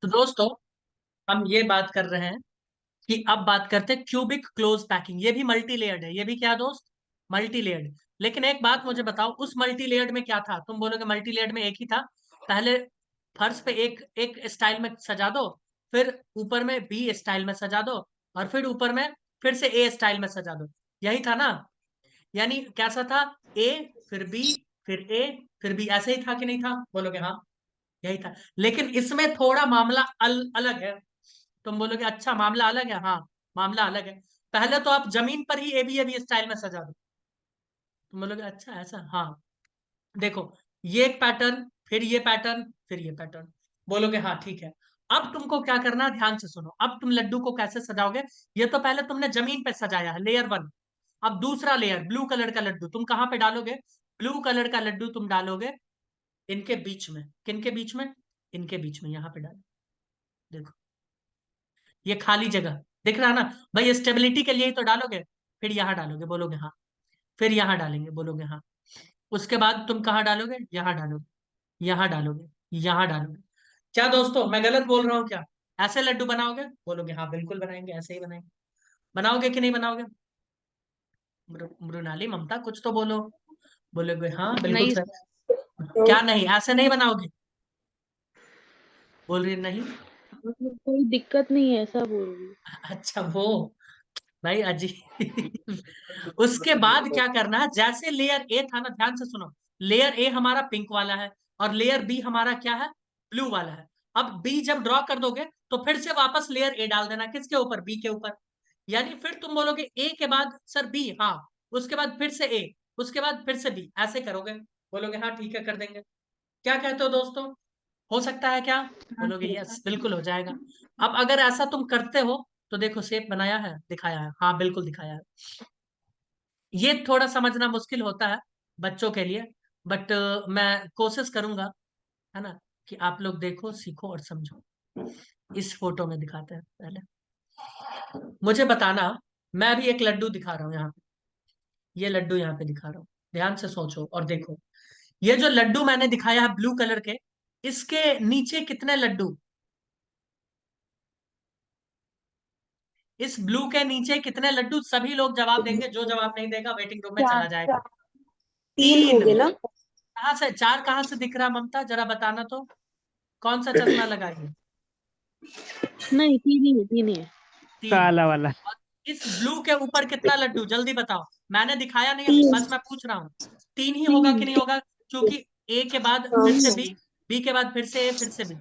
तो दोस्तों, हम ये बात कर रहे हैं कि अब बात करते हैं क्यूबिक क्लोज पैकिंग। ये भी मल्टी लेयर्ड है। ये भी क्या दोस्त? Multi layered. लेकिन एक बात मुझे बताओ, उस मल्टी लेयर्ड में क्या था? तुम बोलोगे मल्टी लेयर्ड में एक ही था। पहले फर्श पे एक एक स्टाइल में सजा दो, फिर ऊपर में बी स्टाइल में सजा दो, और फिर ऊपर में फिर से ए स्टाइल में सजा दो। यही था ना? यानी कैसा था? ए, फिर बी, फिर ए, फिर बी, ऐसे ही था कि नहीं था? बोलोगे हाँ, यही था। लेकिन इसमें थोड़ा मामला अलग है। तुम बोलोगे अच्छा, मामला अलग है। हाँ, मामला अलग है। पहले तो आप जमीन पर ही ए बी स्टाइल में सजा दो। तुम बोलोगे अच्छा ऐसा? हाँ, देखो, ये एक पैटर्न, फिर ये पैटर्न, फिर ये पैटर्न। बोलोगे हाँ ठीक है। अब तुमको क्या करना है, ध्यान से सुनो। अब तुम लड्डू को कैसे सजाओगे? ये तो पहले तुमने जमीन पे सजाया है, लेयर वन। अब दूसरा लेयर, ब्लू कलर का लड्डू तुम कहाँ पे डालोगे? ब्लू कलर का लड्डू तुम डालोगे इनके बीच में। किनके बीच में? इनके बीच में, यहाँ पे डालो। देखो, ये खाली जगह दिख रहा ना? भाई स्टेबिलिटी के लिए ही तो डालोगे। फिर यहाँ डालोगे, बोलोगे हाँ। फिर यहाँ डालेंगे, बोलोगे हाँ। उसके बाद तुम कहाँ डालोगे? यहाँ डालोगे, यहाँ डालोगे, यहाँ डालोगे। क्या दोस्तों, मैं गलत बोल रहा हूँ क्या? ऐसे लड्डू बनाओगे? बोलोगे हाँ बिल्कुल बनाएंगे, ऐसे ही बनाएंगे। बनाओगे कि नहीं बनाओगे? मृणाली, ममता, कुछ तो बोलो। बोलोगे हाँ बिल्कुल नहीं सर। तो क्या नहीं, ऐसे नहीं बनाओगे? बोल रही है, नहीं। मतलब कोई दिक्कत नहीं है ऐसा बोल रही हूँ। अच्छा वो, भाई अजीब। उसके बाद क्या करना है, जैसे लेयर ए था ना, ध्यान से सुनो। लेयर ए हमारा पिंक वाला है, और लेयर बी हमारा क्या है? ब्लू वाला है। अब बी जब ड्रॉ कर दोगे तो फिर से वापस लेयर ए डाल देना। किसके ऊपर? बी के ऊपर। यानी फिर तुम बोलोगे ए के बाद सर बी, हाँ। उसके बाद फिर से ए, उसके बाद फिर से बी, ऐसे करोगे। बोलोगे हाँ ठीक है, कर देंगे। क्या कहते हो दोस्तों? हो सकता है क्या? हाँ बोलोगे सर। यस, बिल्कुल हो जाएगा। अब अगर ऐसा तुम करते हो तो देखो, शेप बनाया है, दिखाया है, हाँ बिल्कुल दिखाया है। ये थोड़ा समझना मुश्किल होता है बच्चों के लिए, बट मैं कोशिश करूंगा, है ना, कि आप लोग देखो, सीखो और समझो। इस फोटो में दिखाते हैं पहले। मुझे बताना, मैं अभी एक लड्डू दिखा रहा हूँ यहाँ पे। ये लड्डू यहाँ पे दिखा रहा हूँ। ध्यान से सोचो और देखो। ये जो लड्डू मैंने दिखाया है ब्लू कलर के, इसके नीचे कितने लड्डू? इस ब्लू के नीचे कितने लड्डू? सभी लोग जवाब देंगे। जो जवाब नहीं देगा वेटिंग रूम में चला चार। जाएगा। तीन तीन। होंगे ना? कहाँ से चार, कहाँ से दिख रहा ममता, जरा बताना तो। कौन सा चश्मा लगाई है? नहीं, तीन ही है, तीन ही है। तीन। काला वाला। और इस ब्लू के ऊपर कितना लड्डू, जल्दी बताओ। मैंने दिखाया नहीं है, तीन। बस मैं पूछ रहा हूँ। तीन ही होगा कि तीन। नहीं होगा? क्योंकि ए के बाद हाँ फिर से हाँ। बी के बाद फिर से ए, फिर से बी।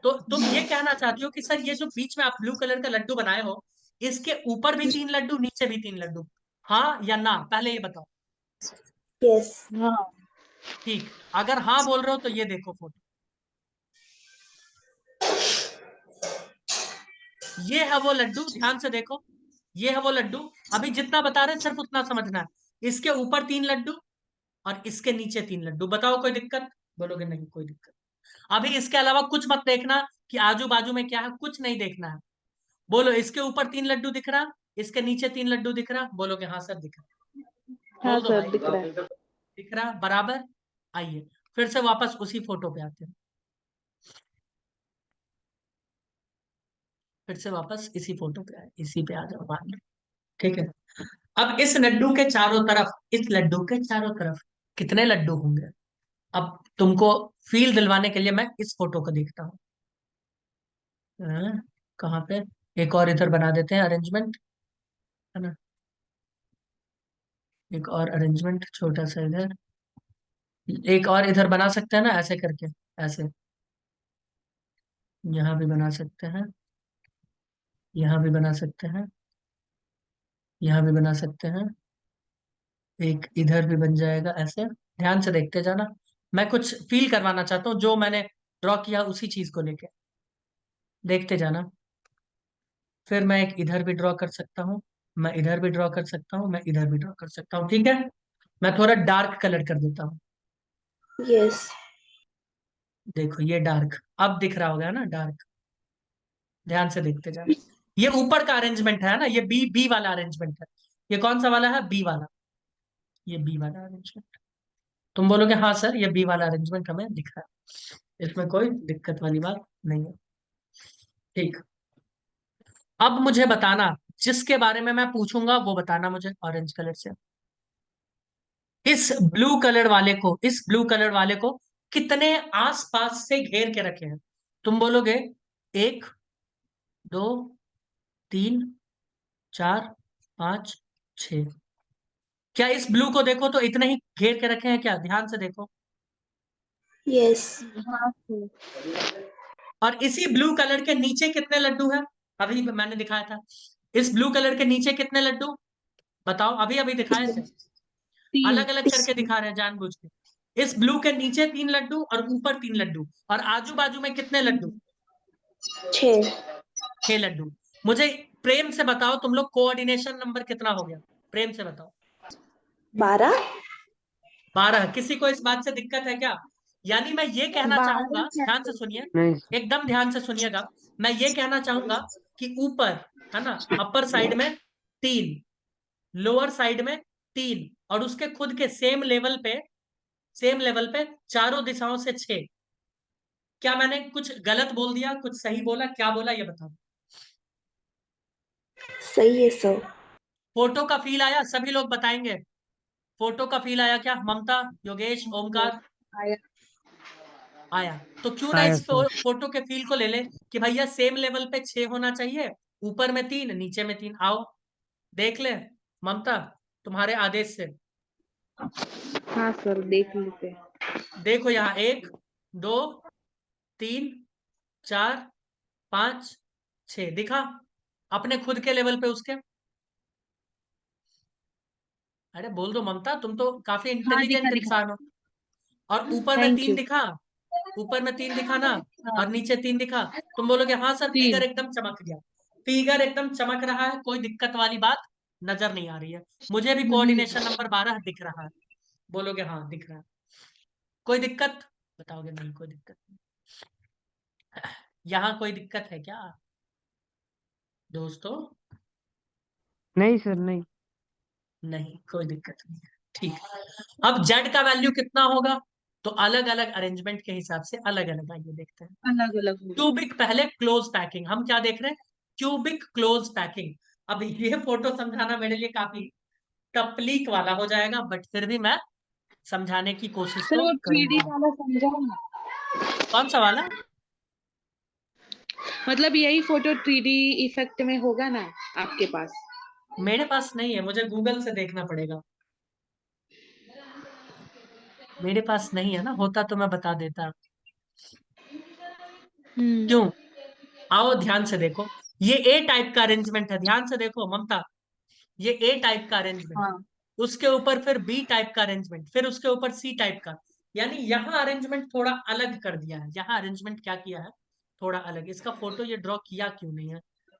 तो तुम ये कहना चाहती हो कि सर ये जो बीच में आप ब्लू कलर का लड्डू बनाए हो, इसके ऊपर भी तीन लड्डू, नीचे भी तीन लड्डू? हाँ या ना, पहले ये बताओ। यस। हाँ। ठीक, अगर हाँ बोल रहे हो तो ये देखो फोटो। ये है वो लड्डू, ध्यान से देखो। ये है वो लड्डू। अभी जितना बता रहे हैं सिर्फ उतना समझना है। इसके ऊपर तीन लड्डू और इसके नीचे तीन लड्डू। बताओ कोई दिक्कत? बोलोगे नहीं कोई दिक्कत। अभी इसके अलावा कुछ मत देखना कि आजू बाजू में क्या है, कुछ नहीं देखना है। बोलो, इसके ऊपर तीन लड्डू दिख रहा, इसके नीचे तीन लड्डू दिख रहा? बोलोगे हाँ सर दिख रहा। हाँ बोल दो सर, भाई। दिख रहा है। दिख रहा बराबर। आइए फिर से वापस उसी फोटो पे आते हैं। फिर से वापस इसी फोटो पे आए, इसी पे आ जाओ, मान लो। ठीक है। अब इस लड्डू के चारों तरफ, इस लड्डू के चारों तरफ कितने लड्डू होंगे? अब तुमको फील दिलवाने के लिए मैं इस फोटो को देखता हूँ। हाँ, कहाँ पे? एक और इधर बना देते हैं अरेंजमेंट, है ना? एक और अरेंजमेंट छोटा सा इधर। एक और इधर बना सकते हैं ना, ऐसे करके। ऐसे। यहाँ भी बना सकते हैं, यहाँ भी बना सकते हैं, यहाँ भी बना सकते हैं। एक इधर भी बन जाएगा ऐसे। ध्यान से देखते जाना। मैं कुछ फील करवाना चाहता हूँ, जो मैंने ड्रॉ किया उसी चीज को लेके देखते जाना। फिर मैं एक इधर भी ड्रॉ कर सकता हूँ, मैं इधर भी ड्रॉ कर सकता हूँ, मैं इधर भी ड्रॉ कर सकता हूँ। ठीक है। मैं थोड़ा डार्क कलर कर देता हूँ। यस। देखो ये डार्क अब दिख रहा होगा ना, डार्क। ध्यान से देखते जाना। ये ऊपर का अरेंजमेंट है ना, ये बी बी वाला अरेंजमेंट है। ये कौन सा वाला है? बी वाला। ये बी वाला अरेंजमेंट। तुम बोलोगे हाँ सर, ये बी वाला अरेंजमेंट हमें दिख रहा है, इसमें कोई दिक्कत वाली बात नहीं है। ठीक। अब मुझे बताना, जिसके बारे में मैं पूछूंगा वो बताना मुझे ऑरेंज कलर से। इस ब्लू कलर वाले को कितने आसपास से घेर के रखे हैं? तुम बोलोगे 1 2 3 4 5 6। क्या इस ब्लू को देखो तो इतने ही घेर के रखे हैं क्या? ध्यान से देखो। Yes. हाँ सर। और इसी ब्लू कलर के नीचे कितने लड्डू हैं? अभी मैंने दिखाया था। इस ब्लू कलर के नीचे कितने लड्डू? बताओ, अभी अभी दिखाए थे। 3। अलग अलग करके दिखा रहे हैं जानबूझ के। इस ब्लू के नीचे 3 लड्डू और ऊपर 3 लड्डू, और आजू बाजू में कितने लड्डू? 6. 6 लड्डू। मुझे प्रेम से बताओ, तुम लोग कोऑर्डिनेशन नंबर कितना हो गया? प्रेम से बताओ। 12. 12। किसी को इस बात से दिक्कत है क्या? यानी मैं ये कहना 12 चाहूंगा, ही है ध्यान से सर। सुनिए, नहीं। एकदम ध्यान से सुनिएगा। मैं ये कहना चाहूंगा कि ऊपर, है ना, अपर साइड में 3, लोअर साइड में 3, और उसके खुद के सेम लेवल पे चारों दिशाओं से 6। क्या मैंने कुछ गलत बोल दिया, कुछ सही बोला, क्या बोला ये बताओ। सही है सर. फोटो का फील आया? सभी लोग बताएंगे। फोटो का फील आया क्या? ममता, योगेश, ओमकार? आया। आया। तो क्यों ना आया इस सर। फोटो के फील को ले ले कि भैया सेम लेवल पे 6 होना चाहिए, ऊपर में 3, नीचे में 3। आओ देख ले ममता, तुम्हारे आदेश से। हाँ सर, देख लेते हैं। देखो यहाँ 1 2 3 4 5 6 दिखा अपने खुद के लेवल पे उसके? अरे बोल दो ममता, तुम तो काफी हाँ, दिखा इंटेलिजेंट दिखा। इंसान हो। और ऊपर में थैंक 3 यू। दिखा? ऊपर में 3 दिखा ना? हाँ। और नीचे 3 दिखा? तुम बोलोगे हाँ सर, 3। फिगर एकदम चमक गया। फिगर एकदम चमक रहा है, कोई दिक्कत वाली बात नजर नहीं आ रही है। मुझे भी नहीं। कोऑर्डिनेशन नंबर 12 दिख रहा है। बोलोगे हाँ दिख रहा है। कोई दिक्कत? बताओगे नहीं कोई दिक्कत नहीं। यहाँ कोई दिक्कत है क्या दोस्तों? नहीं सर, नहीं। नहीं कोई दिक्कत नहीं है। ठीक है। अब जेड का वैल्यू कितना होगा? तो अलग अलग अरेंजमेंट के हिसाब से अलग अलग आइए देखते हैं। अलग अलग होगा। क्यूबिक पहले क्लोज पैकिंग, हम क्या देख रहे हैं? Cubic close packing. अब ये फोटो समझाना मेरे लिए काफी तकलीफ वाला हो जाएगा, बट फिर भी मैं समझाने की कोशिश सर, तो वो 3D करूंगा। वाला समझाओ ना। कौन सा वाला? मतलब यही फोटो 3D इफेक्ट में होगा ना आपके पास? मेरे पास नहीं है, मुझे गूगल से देखना पड़ेगा। मेरे पास नहीं है ना, होता तो मैं बता देता। क्यों? आओ ध्यान से देखो। ये ए टाइप का अरेंजमेंट है, ध्यान से देखो ममता। ये ए टाइप का अरेंजमेंट, हाँ। उसके ऊपर फिर बी टाइप का अरेंजमेंट, फिर उसके ऊपर सी टाइप का। यानी यहाँ अरेंजमेंट थोड़ा अलग कर दिया है। यहाँ अरेंजमेंट क्या किया है? थोड़ा अलग। इसका फोटो ये ड्रॉ किया क्यों नहीं है?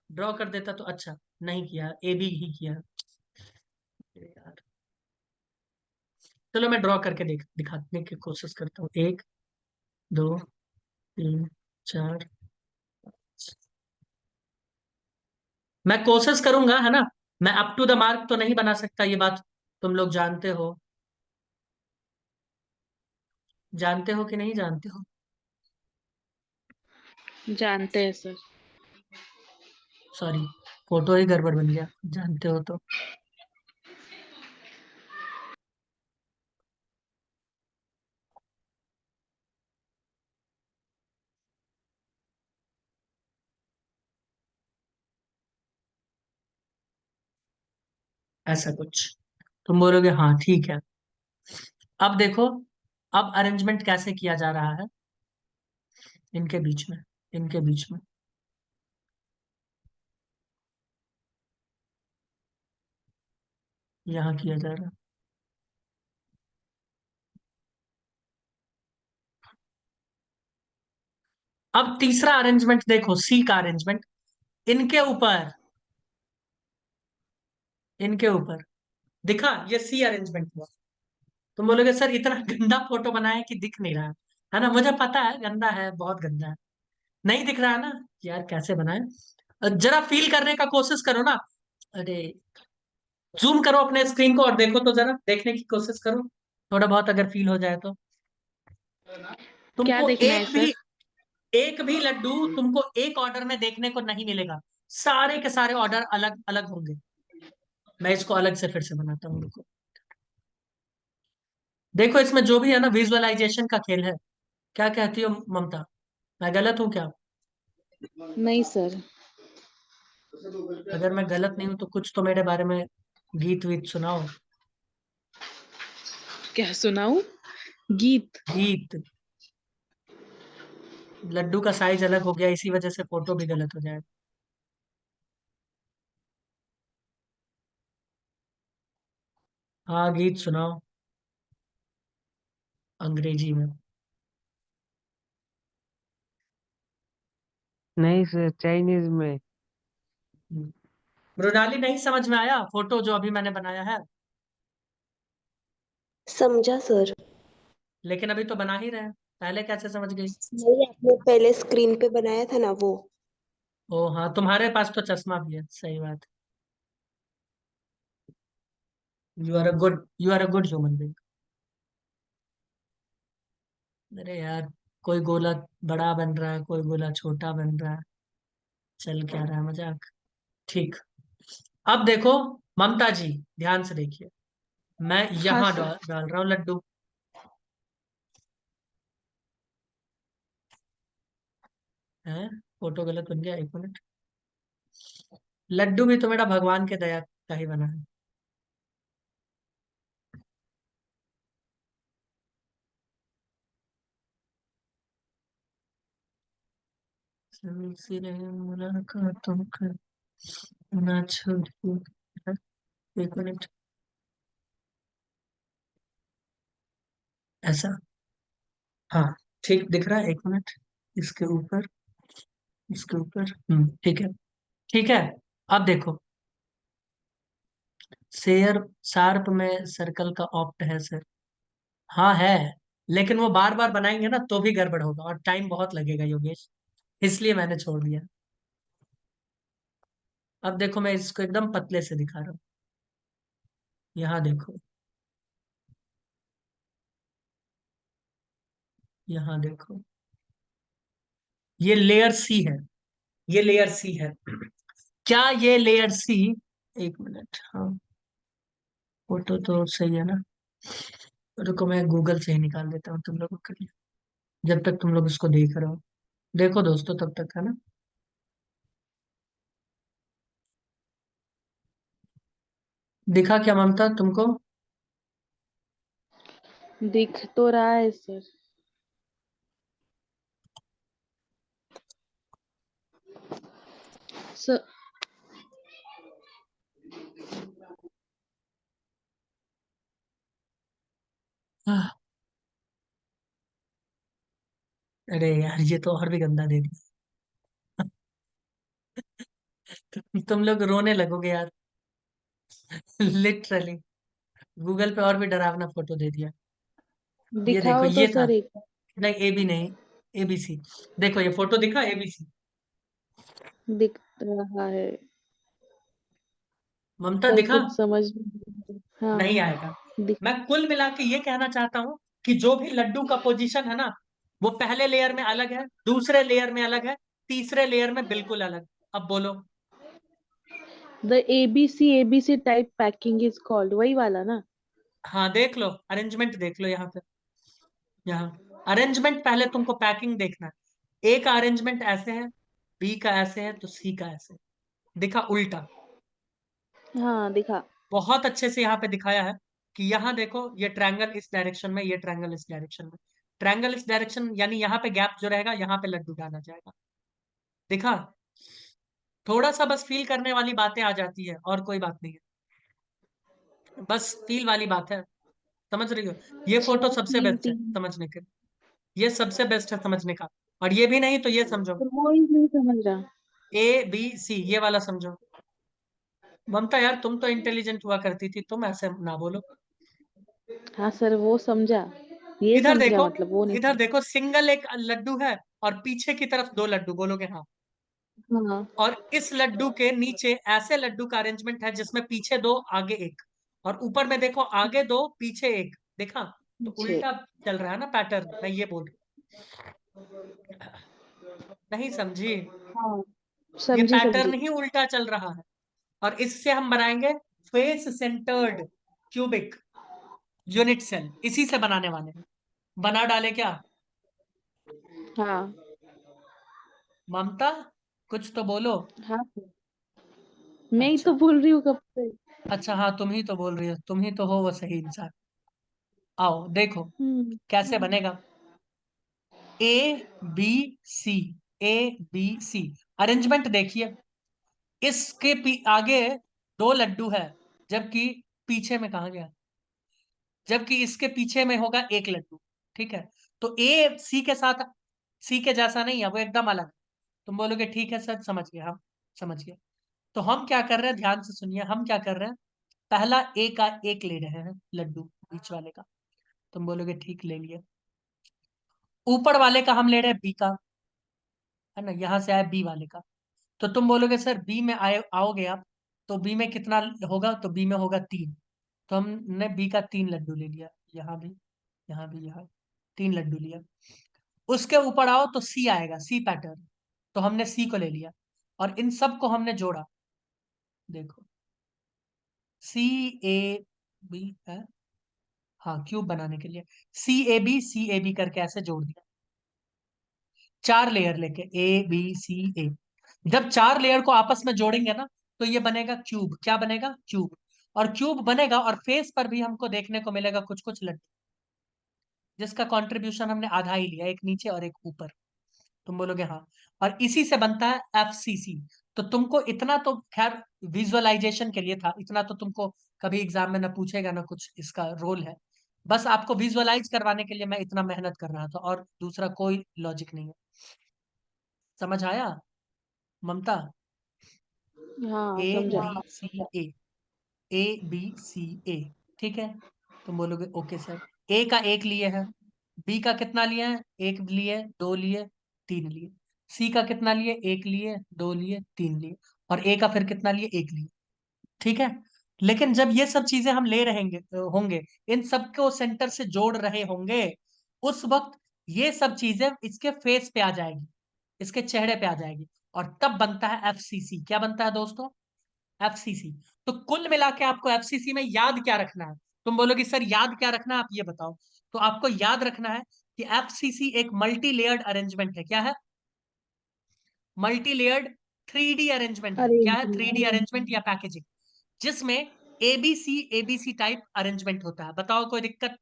ड्रॉ कर देता तो अच्छा। नहीं किया, ए बी ही किया। अरे यार, चलो मैं ड्रॉ करके दिखाने की कोशिश करता हूँ। 1 2 3 4। मैं कोशिश करूंगा, है ना। मैं अप टू द मार्क तो नहीं बना सकता, ये बात तुम लोग जानते हो। जानते हो कि नहीं जानते हो? जानते हैं सर। सॉरी, फोटो ही गड़बड़ बन गया। जानते हो तो। ऐसा कुछ तुम बोलोगे हाँ ठीक है। अब देखो, अब अरेंजमेंट कैसे किया जा रहा है इनके बीच में, इनके बीच में। यहाँ किया जा रहा है। अब तीसरा अरेंजमेंट देखो, सी का अरेंजमेंट। इनके ऊपर, इनके ऊपर दिखा, ये सी अरेंजमेंट हुआ। तुम बोलोगे सर इतना गंदा फोटो बनाया कि दिख नहीं रहा है ना? मुझे पता है गंदा है, बहुत गंदा है। नहीं दिख रहा है ना? यार कैसे बनाए, जरा फील करने का कोशिश करो ना। अरे जूम करो अपने स्क्रीन को और देखो तो, जरा देखने की कोशिश करो। थोड़ा बहुत अगर फील हो जाए तो। क्या तुमको देखना है एक भी सर? एक भी लड्डू तुमको एक ऑर्डर में देखने को नहीं मिलेगा, सारे के सारे ऑर्डर अलग अलग होंगे। मैं इसको अलग से फिर से बनाता हूँ, रुको। देखो इसमें जो भी है ना, विजुअलाइजेशन का खेल है। क्या कहती हो ममता, मैं गलत हूँ क्या? नहीं सर। अगर मैं गलत नहीं हूं तो कुछ तो मेरे बारे में गीत वीत सुनाओ। क्या सुनाऊं? गीत? गीत। लड्डू का साइज अलग हो गया, इसी वजह से फोटो भी गलत हो जाएगा। हाँ गीत सुनाओ, अंग्रेजी में। नहीं सर, चाइनीज में। मृणाली नहीं समझ में आया फोटो जो अभी मैंने बनाया है? समझा सर। लेकिन अभी तो बना ही रहे हैं, पहले कैसे समझ गई? नहीं, आपने पहले स्क्रीन पे बनाया था ना वो। ओ हाँ, तुम्हारे पास तो चश्मा भी है, सही बात। You are a good human being. अरे यार, कोई गोला बड़ा बन रहा है, कोई गोला छोटा बन रहा है, चल क्या रहा है मजाक। ठीक। अब देखो ममता जी, ध्यान से देखिए, मैं हाँ यहाँ सर। डाल रहा हूँ लड्डू। है, फोटो गलत बन गया, एक मिनट। लड्डू भी तो मेरा भगवान के दया का ही बना है। सिलसिले मुलाकातों का ना छोड़िए। एक मिनट, ऐसा। हाँ, ठीक दिख रहा है, एक मिनट। इसके ऊपर, इसके ऊपर, ठीक है। ठीक है। अब देखो, शेयर शार्प में सर्कल का ऑप्ट है सर। हाँ है, लेकिन वो बार बार बनाएंगे ना तो भी गड़बड़ होगा और टाइम बहुत लगेगा योगेश, इसलिए मैंने छोड़ दिया। अब देखो मैं इसको एकदम पतले से दिखा रहा हूँ, यहाँ देखो, यहाँ देखो, ये लेयर सी है, ये लेयर सी है। क्या ये लेयर सी, एक मिनट, हाँ फोटो तो सही है ना? रुको मैं गूगल से ही निकाल देता हूँ तुम लोगों के लिए, जब तक तुम लोग इसको देख रहे हो। देखो दोस्तों तब तक, है ना? दिखा क्या ममता तुमको? दिख तो रहा है सर। सर। आह, अरे यार ये तो और भी गंदा दे दिया। तुम लोग रोने लगोगे यार। लिटरली गूगल पे और भी डरावना फोटो दे दिया। ये देखो, दिखाओ तो ये था। सर एक नहीं, ए बी नहीं, ABC। देखो ये फोटो दिखा, ABC। बार। दिख रहा है ममता पर दिखा? कुछ समझ में हाँ नहीं आएगा। दिख। मैं कुल मिला के ये कहना चाहता हूँ कि जो भी लड्डू का पोजीशन है ना, वो पहले लेयर में अलग है, दूसरे लेयर में अलग है, तीसरे लेयर में बिल्कुल अलग। अब बोलो। The ABC type packing is called, वही वाला ना? हाँ देख लो, अरेंजमेंट देख लो यहाँ पे। यहाँ अरेंजमेंट पहले तुमको पैकिंग देखना है। ए का अरेंजमेंट ऐसे है, बी का ऐसे है, तो सी का ऐसे है। दिखा उल्टा? हाँ दिखा। बहुत अच्छे से यहाँ पे दिखाया है कि यहाँ देखो, ये ट्रायंगल इस डायरेक्शन में, ये ट्रायंगल इस डायरेक्शन में। ट्रायंगल इस डायरेक्शन यानी यहाँ पे गैप जो रहेगा, यहाँ पे लड्डू डाला जाएगा। दिखा? थोड़ा सा बस फील करने वाली बातें आ जाती है, और कोई बात नहीं है, बस फील वाली बात है। समझ रही हो? ये अच्छा, फोटो सबसे तीन बेस्ट है तीन। समझने के, ये सबसे बेस्ट है समझने का। और ये भी नहीं तो ये समझो, पर वो ही नहीं समझ रहा। ABC, ये वाला समझो। ममता यार तुम तो इंटेलिजेंट हुआ करती थी, तुम ऐसे ना बोलो। हाँ सर वो समझा, ये इधर समझा देखो, मतलब वो नहीं इधर समझा। देखो, सिंगल एक लड्डू है और पीछे की तरफ दो लड्डू, बोलोगे हाँ? हाँ। और इस लड्डू के नीचे ऐसे लड्डू का अरेंजमेंट है जिसमें पीछे दो आगे एक, और ऊपर में देखो आगे दो पीछे एक। देखा? तो पीछे। उल्टा चल रहा है ना पैटर्न, मैं ये बोल रहा हूँ। नहीं समझी? हाँ ये समझी पैटर्न समझी। ही उल्टा चल रहा है। और इससे हम बनाएंगे face centred cubic unit cell, इसी से बनाने वाले हैं। बना डाले क्या? हाँ ममता, कुछ तो बोलो। हाँ मैं ही अच्छा। तो बोल रही हूँ कब से। अच्छा हाँ, तुम ही तो बोल रही हो, तुम ही तो हो वो सही इंसान। आओ देखो हम्म। कैसे बनेगा। A B C, A B C, arrangement देखिए। इसके आगे दो लड्डू है, जबकि पीछे में कहा गया, जबकि इसके पीछे में होगा एक लड्डू। ठीक है, तो ए सी के साथ, सी के जैसा नहीं है, वो एकदम अलग है। तुम बोलोगे ठीक है सर, समझ गए हम, समझ गए। तो हम क्या कर रहे हैं, ध्यान से सुनिए, हम क्या कर रहे हैं। पहला ए का एक ले रहे हैं लड्डू, बीच वाले का। तुम बोलोगे ठीक, ले लिए। ऊपर वाले का हम ले रहे हैं बी का, है ना, यहां से आया बी वाले का। तो तुम बोलोगे सर बी में आए आओगे आप, तो बी में कितना होगा, तो बी में होगा 3। तो हमने बी का 3 लड्डू ले लिया, यहाँ भी, यहाँ भी, यहाँ 3 लड्डू लिया। उसके ऊपर आओ तो सी आएगा, सी पैटर्न। तो हमने सी को ले लिया और इन सब को हमने जोड़ा। देखो, सी ए बी है, हाँ क्यूब बनाने के लिए सी ए बी करके ऐसे जोड़ दिया। 4 लेयर लेके ए बी सी ए, जब 4 लेयर को आपस में जोड़ेंगे ना, तो ये बनेगा क्यूब। क्या बनेगा? क्यूब। और क्यूब बनेगा और फेस पर भी हमको देखने को मिलेगा कुछ कुछ लड्डू, जिसका कंट्रीब्यूशन हमने आधा ही लिया, एक नीचे और एक ऊपर। तुम बोलोगे हाँ। और इसी से बनता है एफसीसी। तो तुमको इतना तो खैर विजुअलाइजेशन के लिए था, इतना तो तुमको कभी एग्जाम में ना पूछेगा ना कुछ इसका रोल है। बस आपको विजुअलाइज करवाने के लिए मैं इतना मेहनत कर रहा था, और दूसरा कोई लॉजिक नहीं है। समझ आया ममता? हाँ ए समझा। बी सी ए, ए बी सी ए, ठीक है। तुम बोलोगे ओके सर। ए का एक लिए है, बी का कितना लिए हैं, एक लिए, दो लिए, 3 लिए। सी का कितना लिए, एक लिए, दो लिए, 3 लिए। और ए का फिर कितना लिए, एक लिए। ठीक है। लेकिन जब ये सब चीजें हम ले रहेंगे होंगे, इन सबको सेंटर से जोड़ रहे होंगे, उस वक्त ये सब चीजें इसके फेस पे आ जाएगी, इसके चेहरे पे आ जाएगी। और तब बनता है एफसीसी। क्या बनता है दोस्तों? एफसीसी। तो कुल मिला के आपको एफसीसी में याद क्या रखना है? तुम बोलोगे सर याद क्या रखना है, आप ये बताओ। तो आपको याद रखना है कि एफसीसी एक मल्टी लेयर्ड अरेंजमेंट है। क्या है? मल्टी लेयर्ड 3D अरेंजमेंट है। क्या है? 3D arrangement. अरेंजमेंट या पैकेजिंग, जिसमें एबीसी टाइप अरेंजमेंट होता है। बताओ कोई दिक्कत?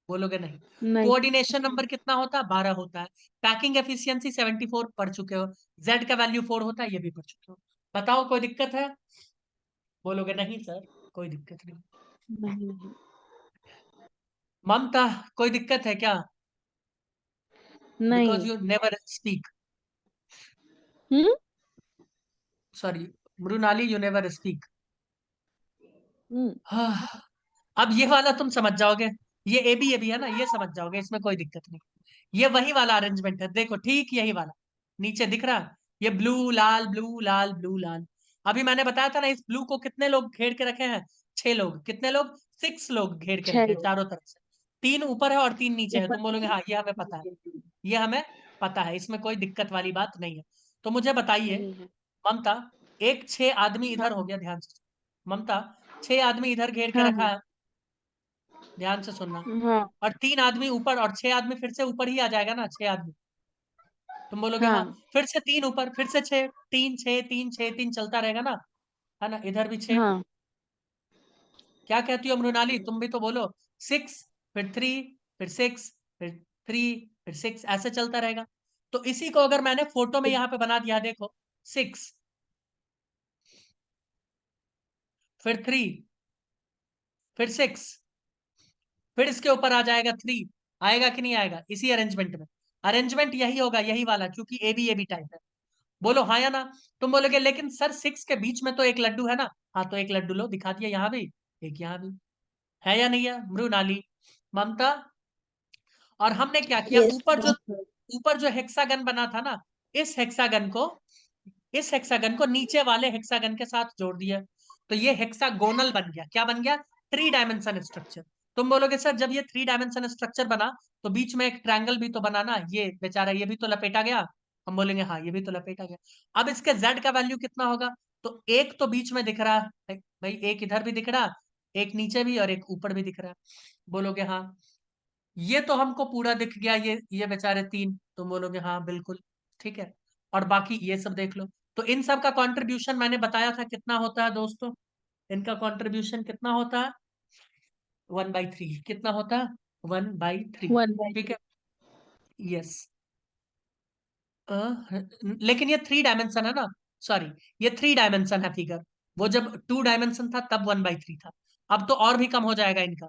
बोलोगे नहीं। नहीं। कोऑर्डिनेशन नंबर कितना होता है? 12 होता है। पैकिंग एफिशिएंसी 74 पढ़ चुके हो। जेड का वैल्यू 4 होता है, ये भी पढ़ चुके हो। बताओ कोई दिक्कत है? बोलोगे नहीं सर, कोई दिक्कत नहीं। नहीं नहीं। ममता, कोई दिक्कत है क्या? बिकॉज नहीं। You never speak. Hmm. Sorry, Mrunali, you never speak. Hmm. अब ये वाला तुम समझ जाओगे, ये भी है ना, ये समझ जाओगे, इसमें कोई दिक्कत नहीं। ये वही वाला अरेंजमेंट है, देखो ठीक यही वाला। नीचे दिख रहा है, ये ब्लू लाल ब्लू लाल ब्लू लाल। अभी मैंने बताया था ना, इस ब्लू को कितने लोग घेर के रखे हैं? 6 लोग। कितने लोग? 6 लोग घेर के छह रखे हैं लोग चारों तरफ से। 3 ऊपर है और 3 नीचे है। ऊपर तुम बोलोगे हाँ ये हमें पता है, ये हमें पता है, इसमें कोई दिक्कत वाली बात नहीं है। तो मुझे बताइए नहीं है। ममता, एक 6 आदमी हाँ इधर हो गया, ध्यान से। ममता, 6 आदमी इधर घेर के हाँ रखा है, ध्यान से सुनना। हाँ और 3 आदमी ऊपर, और 6 आदमी फिर से ऊपर ही आ जाएगा ना, 6 आदमी। तुम बोलोगे हाँ, हाँ फिर से 3 ऊपर, फिर से 6, 3 6 3 6 3 चलता रहेगा ना, है ना, इधर भी 6। हाँ। क्या कहती हो मृणाली, तुम भी तो बोलो। 6, फिर 3, फिर 6, फिर 3, फिर 6, ऐसे चलता रहेगा। तो इसी को अगर मैंने फोटो में यहाँ पे बना दिया, देखो, 6, फिर 3, फिर 6, फिर इसके ऊपर आ जाएगा 3। आएगा कि नहीं आएगा इसी अरेंजमेंट में? अरेंजमेंट यही होगा, यही वाला, क्योंकि ए बी टाइप है। बोलो हाँ या ना। तुम बोलोगे लेकिन सर 6 के बीच में तो एक लड्डू है ना। हाँ, तो एक लड्डू लो, दिखा दिया, यहाँ भी एक, यहाँ भी है या नहीं है मृणाली, ममता? और हमने क्या किया, यस ऊपर जो, सर। ऊपर जो हेक्सागन बना था ना, इस हेक्सागन को, इस हेक्सागन को नीचे वाले हेक्सागन के साथ जोड़ दिया। तो ये हेक्सागोनल बन गया। क्या बन गया? 3 डायमेंशन स्ट्रक्चर। तुम बोलोगे सर जब ये 3 डायमेंशन स्ट्रक्चर बना, तो बीच में एक ट्रायंगल भी तो बना ना, ये बेचारा ये भी तो लपेटा गया। हम बोलेंगे हाँ ये भी तो लपेटा गया। अब इसके z का वैल्यू कितना होगा? तो एक तो बीच में दिख रहा है भाई, एक इधर भी दिख रहा, एक नीचे भी और एक ऊपर भी दिख रहा है। बोलोगे हाँ। ये तो हमको पूरा दिख गया, ये बेचारे तीन, तुम बोलोगे हाँ बिल्कुल ठीक है। और बाकी ये सब देख लो। तो इन सब का कंट्रीब्यूशन मैंने बताया था कितना होता है दोस्तों, इनका कंट्रीब्यूशन कितना होता है? 1/3। कितना होता है? 1/3। 1/3। ठीक है। यस। लेकिन ये 3 डायमेंशन है ना, सॉरी, ये 3 डायमेंशन है फिगर। वो जब 2 डायमेंशन था तब 1/3 था। अब तो और भी कम हो जाएगा इनका,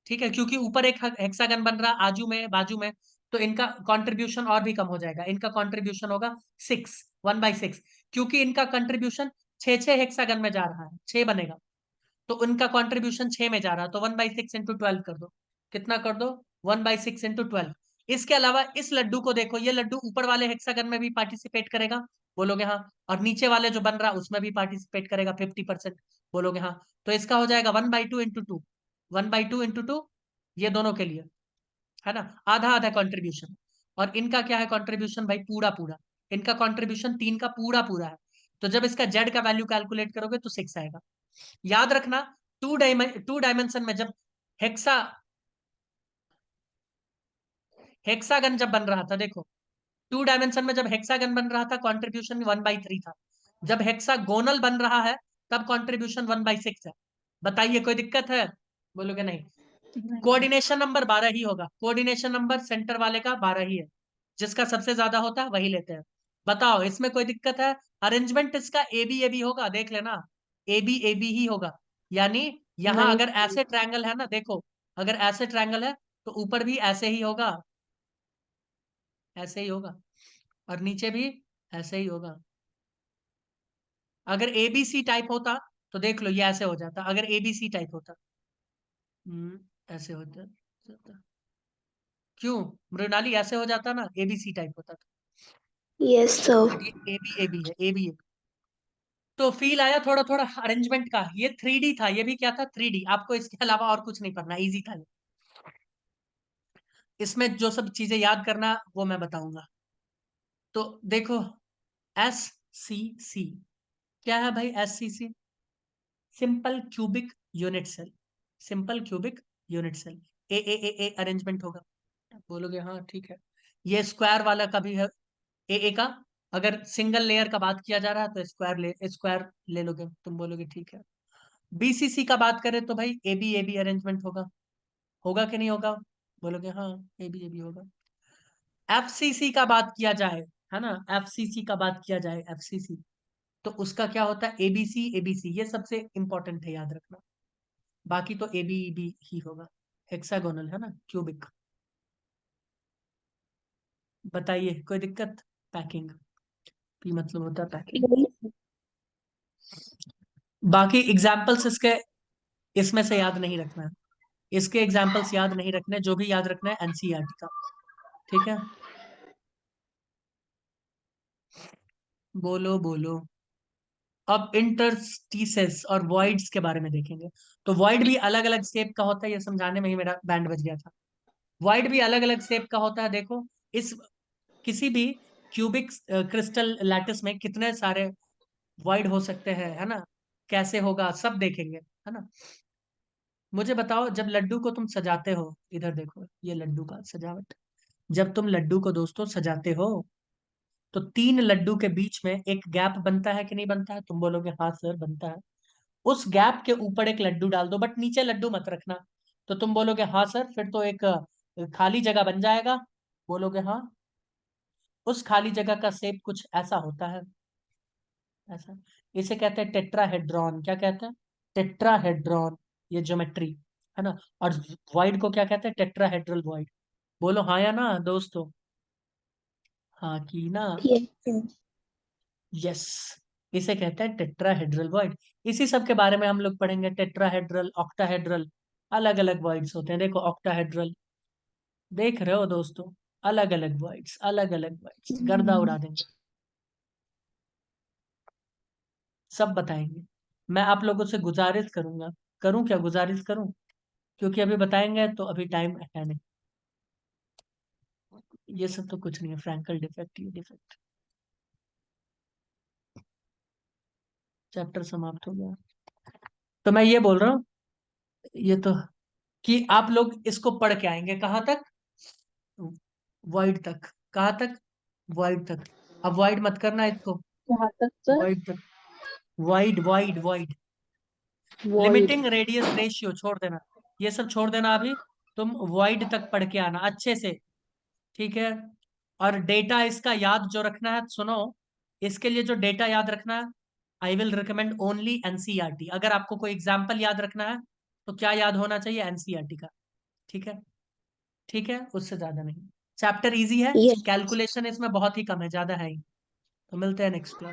ठीक है, क्योंकि ऊपर एक हेक्सागन बन रहा आजू में बाजू में, तो इनका कंट्रीब्यूशन और भी कम हो जाएगा। इनका कंट्रीब्यूशन होगा 6, 1/6, क्योंकि इनका कंट्रीब्यूशन 6 हेक्सागन में जा रहा है, 6 बनेगा, तो उनका कंट्रीब्यूशन 6 में जा रहा है, तो 1/6 इंटू 12 कर दो। कितना कर दो? 1/6 इंटू 12। इसके अलावा इस लड्डू को देखो, ये लड्डू ऊपर वाले हेक्सागन में भी पार्टिसिपेट करेगा, बोलोगे हाँ, और नीचे वाले जो बन रहा है उसमें भी पार्टिसिपेट करेगा 50%, बोलोगे हाँ। तो इसका हो जाएगा 1/2 इंटू 2, 1/2 इंटू 2, ये दोनों के लिए है ना, आधा आधा कंट्रीब्यूशन। और इनका क्या है कंट्रीब्यूशन भाई? पूरा पूरा। इनका कंट्रीब्यूशन 3 का पूरा पूरा है। तो जब इसका जेड का वैल्यू कैलकुलेट करोगे तो 6 आएगा। याद रखना, टू डायमेंशन में जब हेक्सा हेक्सागन जब बन रहा था, देखो 2 डायमेंशन में जब हेक्सागन बन रहा था कंट्रीब्यूशन 1/3 था। जब हेक्सागोनल बन रहा है तब कंट्रीब्यूशन 1/6 है। बताइए कोई दिक्कत है? बोलोगे नहीं। कोऑर्डिनेशन नंबर 12 ही होगा, कोऑर्डिनेशन नंबर सेंटर वाले का 12 ही है, जिसका सबसे ज्यादा होता है वही लेते हैं। बताओ इसमें कोई दिक्कत है? अरेंजमेंट इसका ए बी होगा, देख लेना, ए बी ही होगा। यानी यहां नहीं अगर ऐसे ट्रायंगल है ना, देखो अगर ऐसे ट्रायंगल है तो ऊपर भी ऐसे ही होगा, ऐसे ही होगा, और नीचे भी ऐसे ही होगा। अगर ए बी सी टाइप होता तो देख लो ये ऐसे हो जाता, अगर ए बी सी टाइप होता। ऐसे होता। क्यों मृणाली? ऐसे हो जाता ना, ए बी सी टाइप होता था। Yes sir. बट ये ए बी है, ए बी है। तो फील आया थोड़ा थोड़ा अरेंजमेंट का। ये 3D था, ये भी क्या था? 3D। आपको इसके अलावा और कुछ नहीं पढ़ना, इजी था ये। इसमें जो सब चीजें याद करना वो मैं बताऊंगा। तो देखो, एस सी सी क्या है भाई? S C C simple cubic unit cell, simple cubic unit cell. A arrangement होगा, बोलोगे हाँ ठीक है। ये स्क्वायर वाला का भी है ए का। अगर सिंगल लेयर का बात किया जा रहा है तो स्क्वायर ले लोगे, तुम बोलोगे ठीक है। बीसीसी का बात करें तो भाई ए बी अरेंजमेंट होगा, होगा कि नहीं होगा? बोलोगे हाँ, ए बी होगा। एफसीसी का बात किया जाए, है ना, एफसीसी का बात किया जाए, एफसीसी, तो उसका क्या होता है? एबीसी, ये सबसे इंपॉर्टेंट है, याद रखना। बाकी तो ए बी ही होगा। हेक्सागोनल है ना, क्यूबिक। बताइए कोई दिक्कत? पैकिंग भी मतलब होता है पैकिंग। बाकी एग्जाम्पल्स इसके इसमें से याद नहीं रखना है, इसके एग्जाम्पल्स याद नहीं रखने, जो भी याद रखना है एनसीईआरटी का, ठीक है। बोलो बोलो। अब इंटरस्टिसेस और वॉइड्स के बारे में देखेंगे। तो वॉइड भी अलग अलग शेप का होता है, ये समझाने में ही मेरा बैंड बज गया था। वॉइड भी अलग अलग शेप का होता है, देखो इस किसी भी क्यूबिक क्रिस्टल लैटिस में कितने सारे वॉइड हो सकते हैं, है ना, कैसे होगा सब देखेंगे, है ना। मुझे बताओ, जब लड्डू को तुम सजाते हो, इधर देखो ये लड्डू का सजावट, जब तुम लड्डू को दोस्तों सजाते हो तो 3 लड्डू के बीच में एक गैप बनता है कि नहीं बनता है? तुम बोलोगे हाँ सर बनता है। उस गैप के ऊपर एक लड्डू डाल दो, बट नीचे लड्डू मत रखना। तो तुम बोलोगे हाँ सर, फिर तो एक खाली जगह बन जाएगा, बोलोगे हाँ। उस खाली जगह का शेप कुछ ऐसा होता है, ऐसा। इसे कहते हैं टेट्राहेड्रॉन। क्या कहते हैं? टेट्राहेड्रॉन, ये ज्योमेट्री, है ना। और वॉइड को क्या कहते हैं? Tetrahedral void. बोलो हाँ या ना दोस्तों? हाँ की ना? Yes sir. यस, इसे कहते हैं टेट्राहेड्रल वॉइड। इसी सब के बारे में हम लोग पढ़ेंगे, टेट्राहेड्रल, ऑक्टाहेड्रल, अलग अलग वॉइड्स होते हैं। देखो ऑक्टाहेड्रल, देख रहे हो दोस्तों, अलग अलग वॉइड्स, अलग अलग वॉइड्स, गर्दा उड़ा देंगे, सब बताएंगे। मैं आप लोगों से गुजारिश करूंगा, करूं क्या, गुजारिश करूं? क्योंकि अभी बताएंगे तो अभी टाइम है नहीं। ये सब तो कुछ नहीं है, फ्रैंकल डिफेक्ट, ये डिफेक्ट चैप्टर समाप्त हो गया। तो मैं ये बोल रहा हूँ, ये तो कि आप लोग इसको पढ़ के आएंगे कहाँ तक, वाइड तक। कहाँ तक, वाइड तक। अब वाइड मत करना इसको, कहाँ तक सर? वाइड तक, wide wide wide. Void. Limiting radius ratio छोड़ देना, ये सब छोड़ देना अभी। तुम वाइड तक पढ़ के आना अच्छे से, ठीक है। और डेटा इसका याद जो रखना है, सुनो, इसके लिए जो डेटा याद रखना है, I will recommend only NCERT. अगर आपको कोई एग्जाम्पल याद रखना है तो क्या याद होना चाहिए, एनसीईआरटी का, ठीक है। ठीक है, उससे ज्यादा नहीं। चैप्टर इजी है, Yes. कैलकुलेशन इसमें बहुत ही कम है, ज्यादा है ही। तो मिलते हैं नेक्स्ट क्लास।